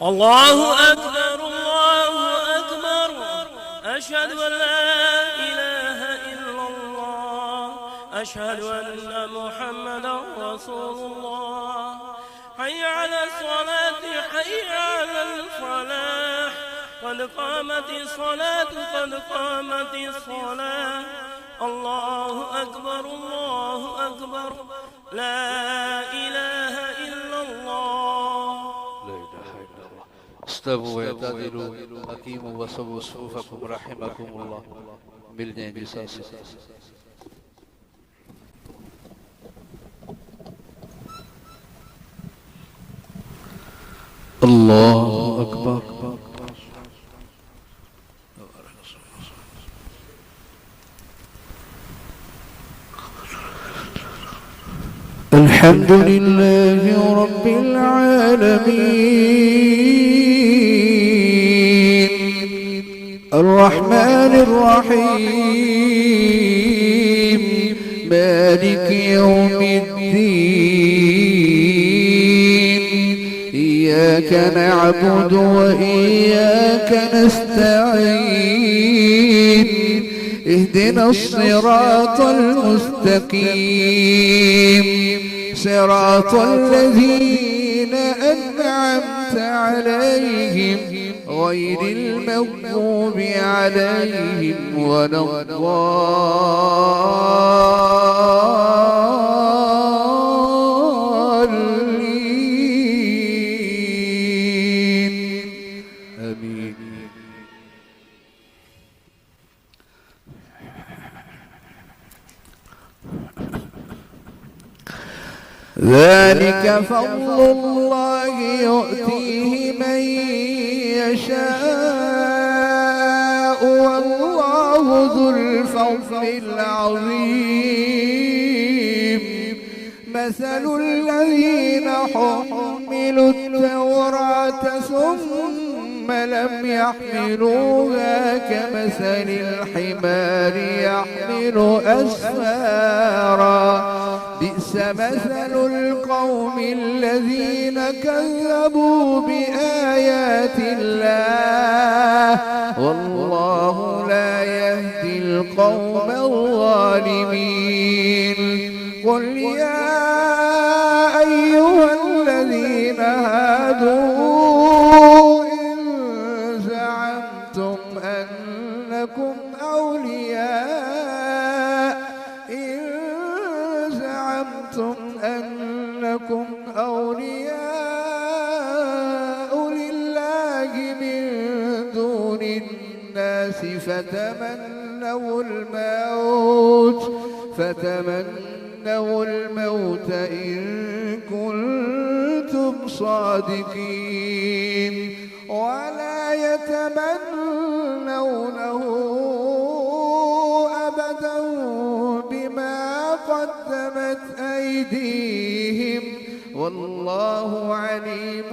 الله أكبر الله أكبر أشهد أن لا إله إلا الله أشهد أن محمدا رسول الله حي على الصلاة حي على الفلاح قد قامت الصلاة قد قامت الصلاة الله أكبر لا إله إلا الله. استووا واعتدلوا أقيموا وسووا صفوفكم رحمكم الله. मिल जाएंगे साथ الله أكبر. الحمد لله رب العالمين الرحمن الرحيم مالك يوم الدين إياك نعبد وإياك نستعين اهدنا الصراط المستقيم صراط الذين أنعمت عليهم غير المغضوب عليهم ولا الضالين آمين. ذلك فضل الله يؤتيه من يشاء والله ذو الفضل العظيم. مثل الذين حملوا التوراة ثم لم يحملوها كمثل الحمار يحمل أسفارا بئس مثل القوم الذين كذبوا بآيات الله والله لا يهدي القوم الظالمين. قل يا أيها الذين هادوا إن زعمتم أنكم أولياء لله من دون الناس فتمنوا الموت إن كنتم صادقين ولا يتمنونه أبدا بما قدمت أيديهم والله عليم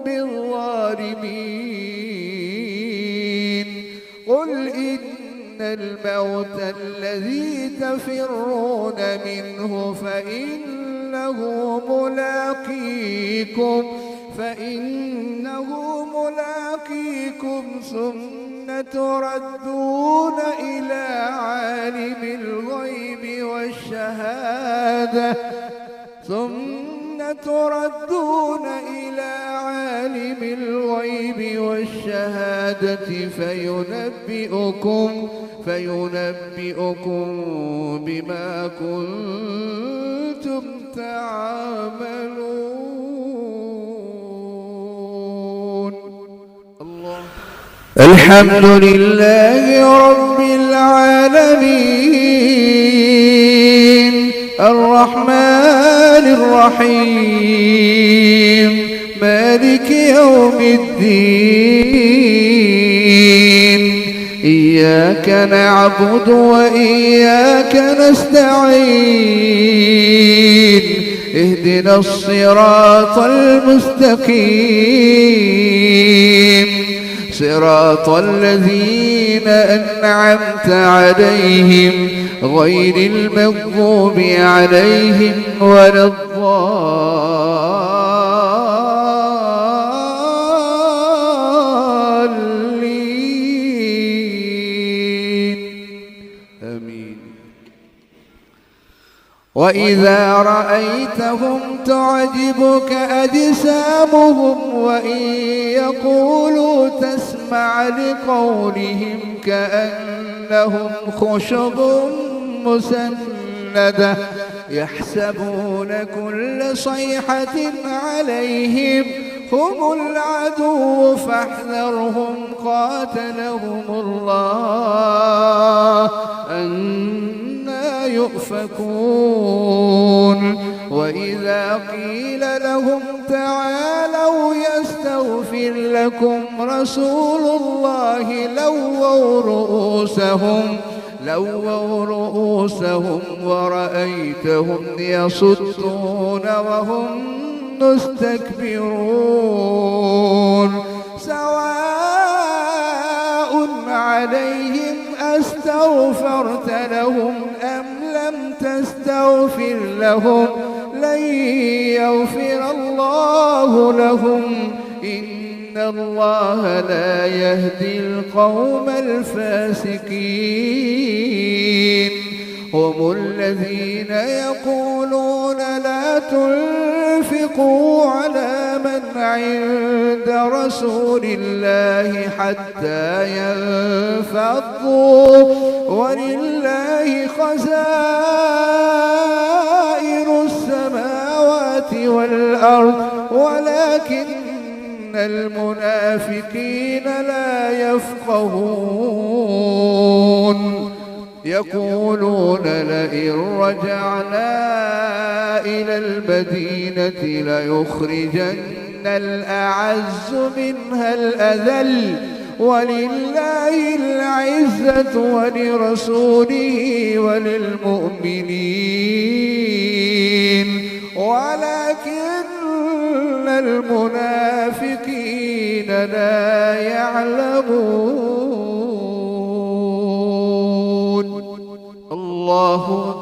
بالظالمين. قل إن الموت الذي تفرون منه فإنه ملاقيكم ثم تردون إلى عالم الغيب والشهادة فينبئكم بما كنتم تعملون. الله. الحمد لله رب العالمين الرحمن الرحيم مالك يوم الدين إياك نعبد وإياك نستعين اهدنا الصراط المستقيم صراط الذين أنعمت عليهم غير المغضوب عليهم ولا الضالين وإذا رأيتهم تعجبك أجسامهم وإن يقولوا تسمع لقولهم كأنهم خشب مسندة يحسبون كل صيحة عليهم هم العدو فاحذرهم قاتلهم الله أنى يؤفكون وإذا قيل لهم تعالوا يستغفر لكم رسول الله لووا رؤوسهم ورأيتهم يصدون وهم مستكبرون سواء عليهم أستغفرت لهم أم لم تستغفر لهم لن يغفر الله لهم إن الله لا يهدي القوم الفاسقين هم الذين يقولون لا تنفقوا على من عند رسول الله حتى ينفضوا ولله خزائن السماوات والأرض ولكن المنافقين لا يفقهون يقولون لئن رجعنا إلى المدينة ليخرجن الأعز منها الأذل ولله العزة ولرسوله وللمؤمنين ولكن المنافقين لا يعلمون الله